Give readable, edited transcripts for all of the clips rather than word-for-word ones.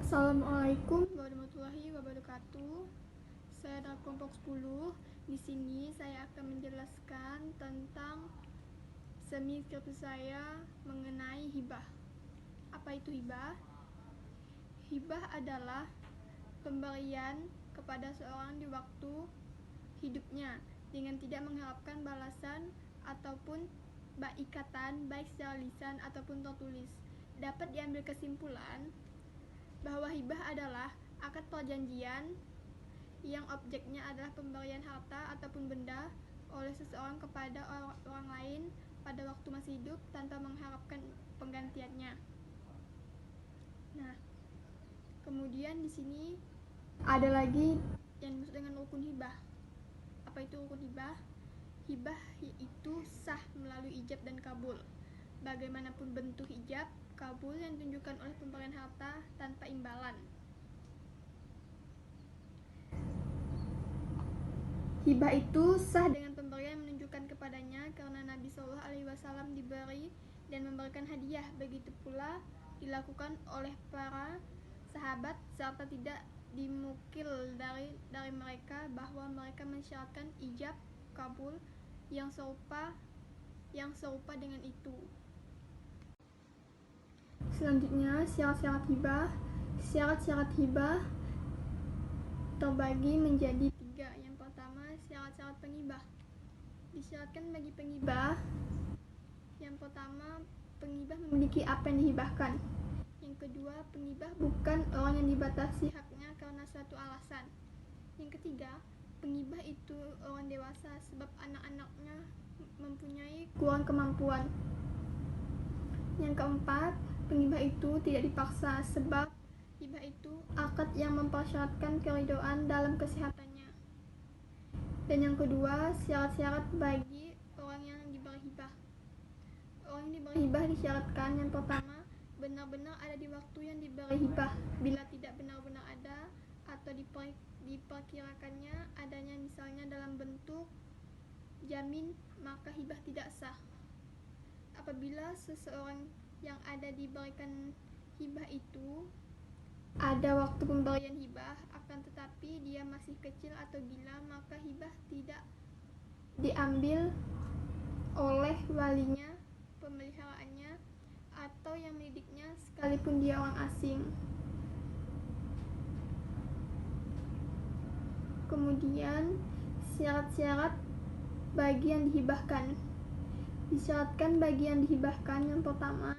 Assalamualaikum warahmatullahi wabarakatuh. Saya dari kelompok 10. Di sini saya akan menjelaskan tentang semi skripsi saya mengenai hibah. Apa itu hibah? Hibah adalah pemberian kepada seorang di waktu hidupnya dengan tidak mengharapkan balasan ataupun ikatan baik secara lisan ataupun tertulis. Dapat diambil kesimpulan bahwa hibah adalah akad perjanjian yang objeknya adalah pemberian harta ataupun benda oleh seseorang kepada orang lain pada waktu masih hidup tanpa mengharapkan penggantiannya. Nah, kemudian di sini ada lagi yang dimaksud dengan rukun hibah. Apa itu rukun hibah? Hibah itu sah melalui ijab dan kabul. Bagaimanapun bentuk ijab, kabul yang ditunjukkan oleh pemberian harta tanpa imbalan. Hibah itu sah dengan pemberian menunjukkan kepadanya karena Nabi SAW diberi dan memberikan hadiah. Begitu pula dilakukan oleh para sahabat serta tidak dimukil dari mereka bahwa mereka mensyaratkan ijab kabul yang serupa dengan itu. Selanjutnya, syarat-syarat hibah. Syarat-syarat hibah terbagi menjadi 3. Yang pertama, syarat-syarat pengibah. Disyaratkan bagi pengibah, yang pertama, pengibah memiliki apa yang dihibahkan. Yang kedua, pengibah bukan orang yang dibatasi haknya karena suatu alasan. Yang ketiga, pengibah itu orang dewasa sebab anak-anaknya mempunyai kurang kemampuan. Yang keempat, pengibah itu tidak dipaksa sebab hibah itu akad yang mempersyaratkan keridhaan dalam kesehatannya. Dan yang kedua, syarat-syarat bagi orang yang diberi hibah. Orang yang diberi hibah disyaratkan yang pertama, benar-benar ada di waktu yang diberi hibah. Bila tidak benar-benar ada atau diperkirakannya adanya misalnya dalam bentuk jamin, maka hibah tidak sah. Apabila seseorang yang ada diberikan hibah itu ada waktu pemberian hibah, akan tetapi dia masih kecil atau gila, maka hibah tidak diambil oleh walinya, pemeliharaannya, atau yang mendidiknya sekalipun dia orang asing. Kemudian syarat-syarat bagi yang dihibahkan. Disyaratkan bagi yang dihibahkan yang pertama,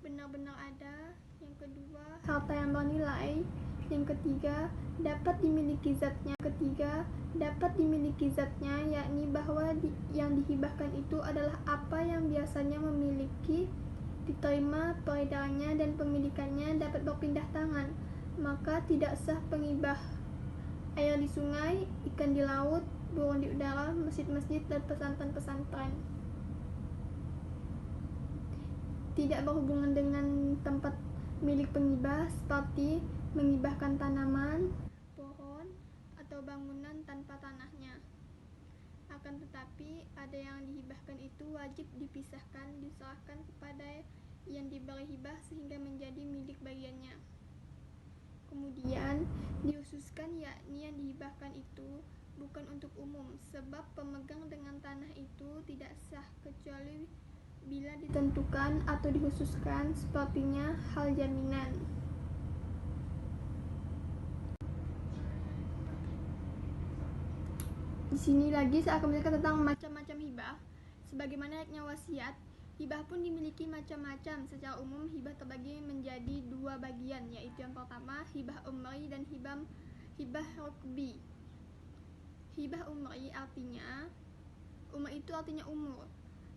benar-benar ada. Yang kedua, harta yang bernilai. Yang ketiga, dapat dimiliki zatnya, yakni bahwa yang dihibahkan itu adalah apa yang biasanya memiliki, diterima peredarannya dan pemilikannya dapat berpindah tangan, maka tidak sah pengibah. Air di sungai, ikan di laut, burung di udara, masjid-masjid dan pesantren-pesantren. Tidak berhubungan dengan tempat milik pengibah seperti mengibahkan tanaman, pohon, atau bangunan tanpa tanahnya. Akan tetapi ada yang dihibahkan itu wajib dipisahkan, diserahkan kepada yang diberi hibah sehingga menjadi milik bagiannya. Kemudian dikhususkan yakni yang dihibahkan itu bukan untuk umum sebab pemegang dengan tanah itu tidak sah kecuali bila ditentukan atau dikhususkan sepertinya hal jaminan. Di sini lagi saya akan menjelaskan tentang macam-macam hibah. Sebagaimana layaknya wasiat, hibah pun dimiliki macam-macam. Secara umum hibah terbagi menjadi 2 bagian, yaitu yang pertama hibah umri dan hibah rukbi. Hibah umri artinya, umri itu artinya umur.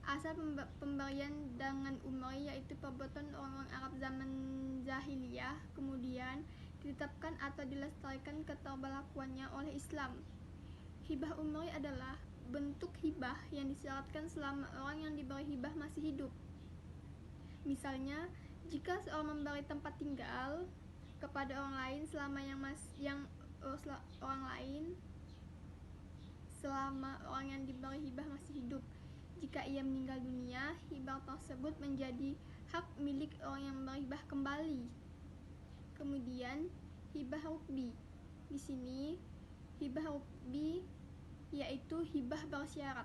Asal pemberian dengan umri yaitu perbuatan orang-orang Arab zaman jahiliyah, kemudian ditetapkan atau dilestarikan keterberlakuannya oleh Islam. Hibah umri adalah bentuk hibah yang disyaratkan selama orang yang diberi hibah masih hidup. Misalnya, jika seorang memberi tempat tinggal kepada orang lain selama orang yang diberi hibah masih hidup. Jika ia meninggal dunia, hibah tersebut menjadi hak milik orang yang memberi hibah kembali. Kemudian hibah rukbi. Di sini hibah rukbi yaitu hibah bersyarat.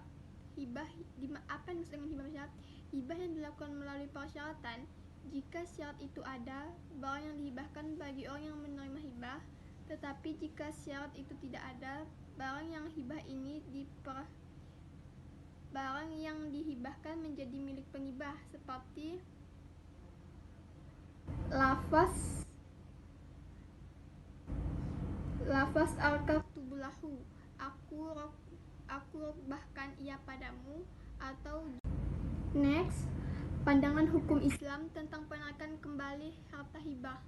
Apa yang dimaksud dengan hibah bersyarat? Hibah yang dilakukan melalui persyaratan. Jika syarat itu ada, barang yang dihibahkan bagi orang yang menerima hibah. Tetapi jika syarat itu tidak ada, barang yang dihibahkan menjadi milik pengibah, seperti lafaz al-kaktubu lahu, aku bahkan ia padamu, atau next, pandangan hukum Islam tentang penarikan kembali harta hibah.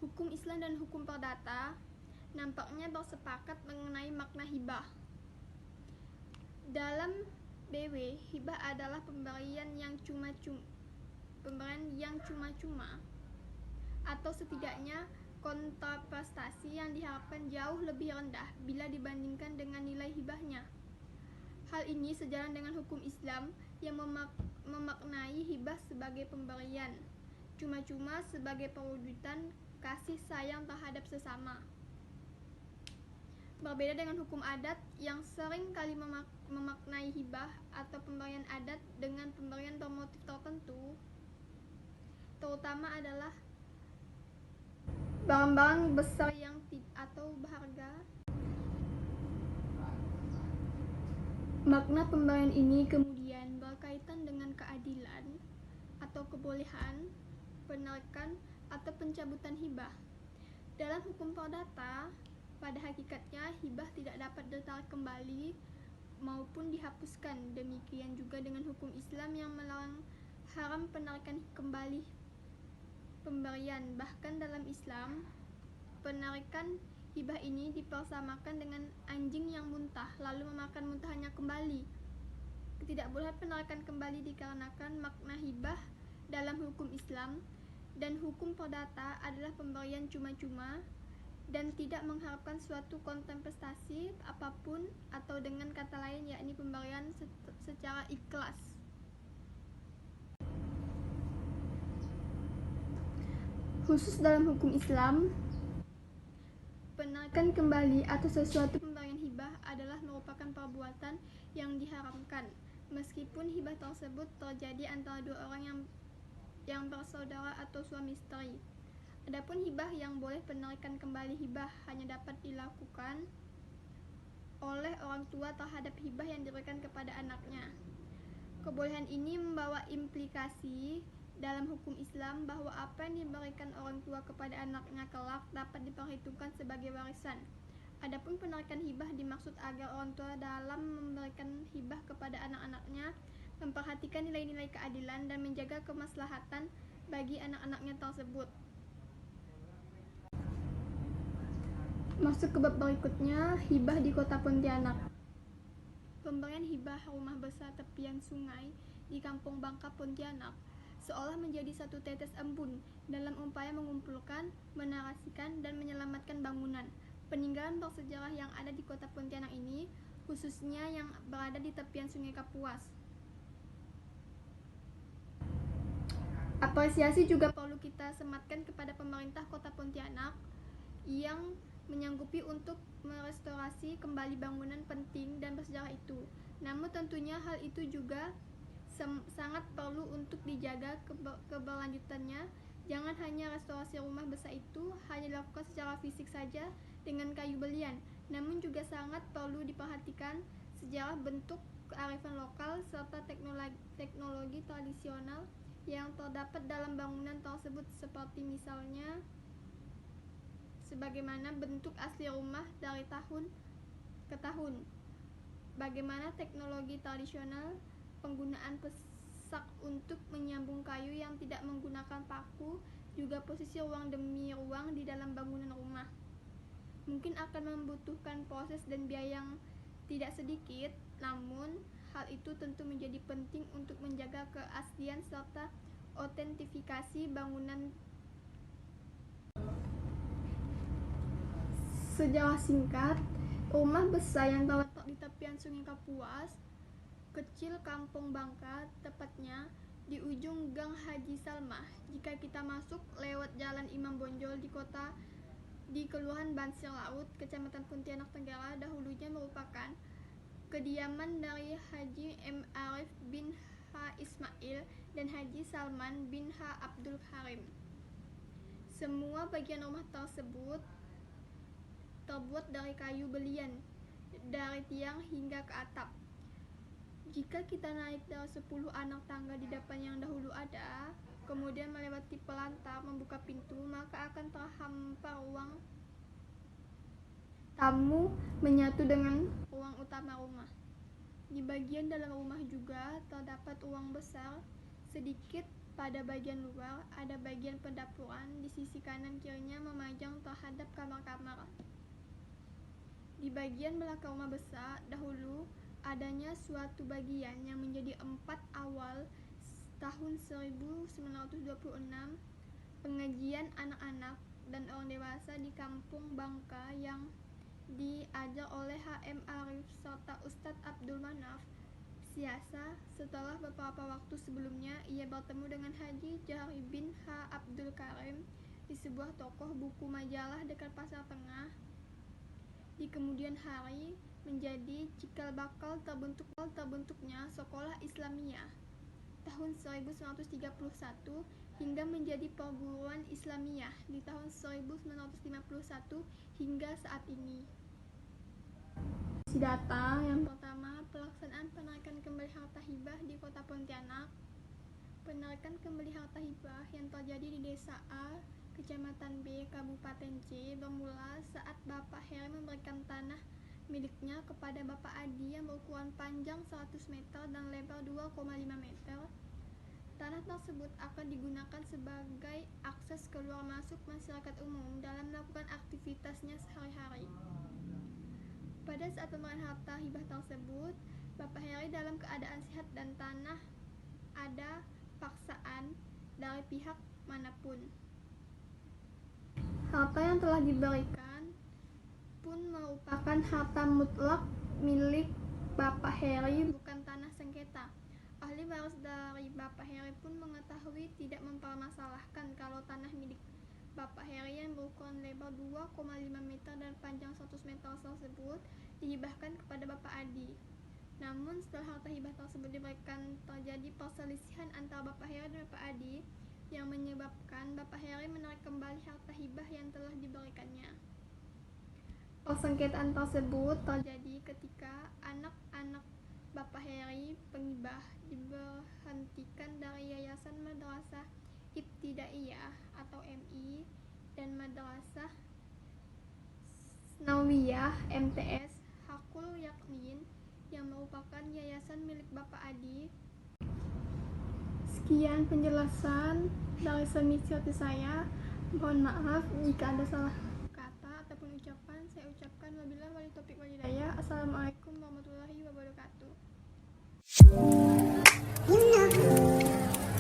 Hukum Islam dan hukum perdata nampaknya bersepakat mengenai makna hibah. Dalam BW, hibah adalah pemberian yang cuma-cuma atau setidaknya kontraprestasi yang diharapkan jauh lebih rendah bila dibandingkan dengan nilai hibahnya. Hal ini sejalan dengan hukum Islam yang memaknai hibah sebagai pemberian cuma-cuma sebagai perwujudan kasih sayang terhadap sesama. Berbeda dengan hukum adat yang sering kali memaknai hibah atau pemberian adat dengan pemberian bermotif tertentu, terutama adalah barang-barang besar atau berharga. Makna pemberian ini kemudian berkaitan dengan keadilan atau kebolehan, penarikan atau pencabutan hibah. Dalam hukum perdata, pada hakikatnya hibah tidak dapat ditarik kembali maupun dihapuskan. Demikian juga dengan hukum Islam yang melarang haram penarikan kembali pemberian. Bahkan dalam Islam, penarikan hibah ini dipersamakan dengan anjing yang muntah lalu memakan muntahannya kembali. Ketidakbolehan penarikan kembali dikarenakan makna hibah dalam hukum Islam dan hukum perdata adalah pemberian cuma-cuma dan tidak mengharapkan suatu kompensasi apapun, atau dengan kata lain yakni pemberian secara ikhlas. Khusus dalam hukum Islam, penarikan kembali atau sesuatu pemberian hibah adalah merupakan perbuatan yang diharamkan, meskipun hibah tersebut terjadi antara dua orang yang bersaudara atau suami istri. Adapun hibah yang boleh, penarikan kembali hibah hanya dapat dilakukan oleh orang tua terhadap hibah yang diberikan kepada anaknya. Kebolehan ini membawa implikasi dalam hukum Islam bahwa apa yang diberikan orang tua kepada anaknya kelak dapat diperhitungkan sebagai warisan. Adapun penarikan hibah dimaksud agar orang tua dalam memberikan hibah kepada anak-anaknya memperhatikan nilai-nilai keadilan dan menjaga kemaslahatan bagi anak-anaknya tersebut. Masuk ke bab berikutnya, hibah di Kota Pontianak. Pemberian hibah rumah besar tepian sungai di Kampung Bangka, Pontianak seolah menjadi satu tetes embun dalam upaya mengumpulkan, menarasikan, dan menyelamatkan bangunan peninggalan bersejarah yang ada di Kota Pontianak ini, khususnya yang berada di tepian Sungai Kapuas. Apresiasi juga perlu kita sematkan kepada pemerintah Kota Pontianak yang menyanggupi untuk merestorasi kembali bangunan penting dan bersejarah itu. Namun tentunya hal itu juga sangat perlu untuk dijaga keberlanjutannya. Jangan hanya restorasi rumah besar itu hanya dilakukan secara fisik saja dengan kayu belian, namun juga sangat perlu diperhatikan sejarah, bentuk, kearifan lokal, serta teknologi tradisional yang terdapat dalam bangunan tersebut, seperti misalnya sebagaimana bentuk asli rumah dari tahun ke tahun, bagaimana teknologi tradisional, penggunaan pesak untuk menyambung kayu yang tidak menggunakan paku, juga posisi ruang demi ruang di dalam bangunan rumah. Mungkin akan membutuhkan proses dan biaya yang tidak sedikit, namun hal itu tentu menjadi penting untuk menjaga keaslian serta autentifikasi bangunan. Sejarah singkat, rumah besar yang terletak di tepian Sungai Kapuas, kecil Kampung Bangka tepatnya, di ujung Gang Haji Salmah. Jika kita masuk lewat Jalan Imam Bonjol di Kelurahan Bansir Laut, Kecamatan Pontianak Tenggara, dahulunya merupakan kediaman dari Haji M. Arif bin H. Ismail dan Haji Salman bin H. Abdul Karim. Semua bagian rumah tersebut terbuat dari kayu belian, dari tiang hingga ke atap. Jika kita naik dari 10 anak tangga di depan yang dahulu ada, kemudian melewati pelantar membuka pintu, maka akan terhampar ruang tamu menyatu dengan ruang utama rumah. Di bagian dalam rumah juga terdapat ruang besar sedikit. Pada bagian luar ada bagian pendapuran, di sisi kanan kirinya memajang terhadap kamar-kamar. Di bagian belakang rumah besar dahulu adanya suatu bagian yang menjadi 4 awal tahun 1926 pengajian anak-anak dan orang dewasa di Kampung Bangka yang diajar oleh H.M. Arif serta Ustadz Abdul Manaf Siasa. Setelah beberapa waktu sebelumnya ia bertemu dengan Haji Jahri bin H. Abdul Karim di sebuah toko buku majalah dekat Pasar Tengah. Di kemudian hari menjadi cikal bakal terbentuknya Sekolah Islamiyah tahun 1931 hingga menjadi Perguruan Islamiyah di tahun 1951 hingga saat ini. Sesi datang yang pertama, pelaksanaan penarikan kembali harta hibah di Kota Pontianak. Penarikan kembali harta hibah yang terjadi di Desa A, Kecamatan B, Kabupaten C bermula saat Bapak Heri memberikan tanah miliknya kepada Bapak Adi yang berukuran panjang 100 meter dan lebar 2,5 meter. Tanah tersebut akan digunakan sebagai akses keluar masuk masyarakat umum dalam melakukan aktivitasnya sehari-hari. Pada saat pemberian harta hibah tersebut, Bapak Heri dalam keadaan sehat dan tanah ada paksaan dari pihak manapun. Harta yang telah diberikan pun merupakan harta mutlak milik Bapak Heri, bukan tanah sengketa. Ahli waris dari Bapak Heri pun mengetahui tidak mempermasalahkan kalau tanah milik Bapak Heri yang berukuran lebar 2,5 meter dan panjang 100 meter tersebut dihibahkan kepada Bapak Adi. Namun setelah harta hibah tersebut diberikan, terjadi perselisihan antara Bapak Heri dan Bapak Adi yang menyebabkan Bapak Heri menarik kembali harta hibah yang telah diberikannya. Persengketaan tersebut terjadi ketika anak-anak Bapak Heri pengibah diberhentikan dari Yayasan Madrasah Ibtidaiyah atau MI dan Madrasah Snawiyah MTS Hakul Yakin yang merupakan yayasan milik Bapak Adi. Sekian penjelasan dari semisi saya. Mohon maaf jika ada salah kata ataupun ucapan. Saya ucapkan wabillahi wal taufiq wal hidayah. Assalamualaikum warahmatullahi wabarakatuh.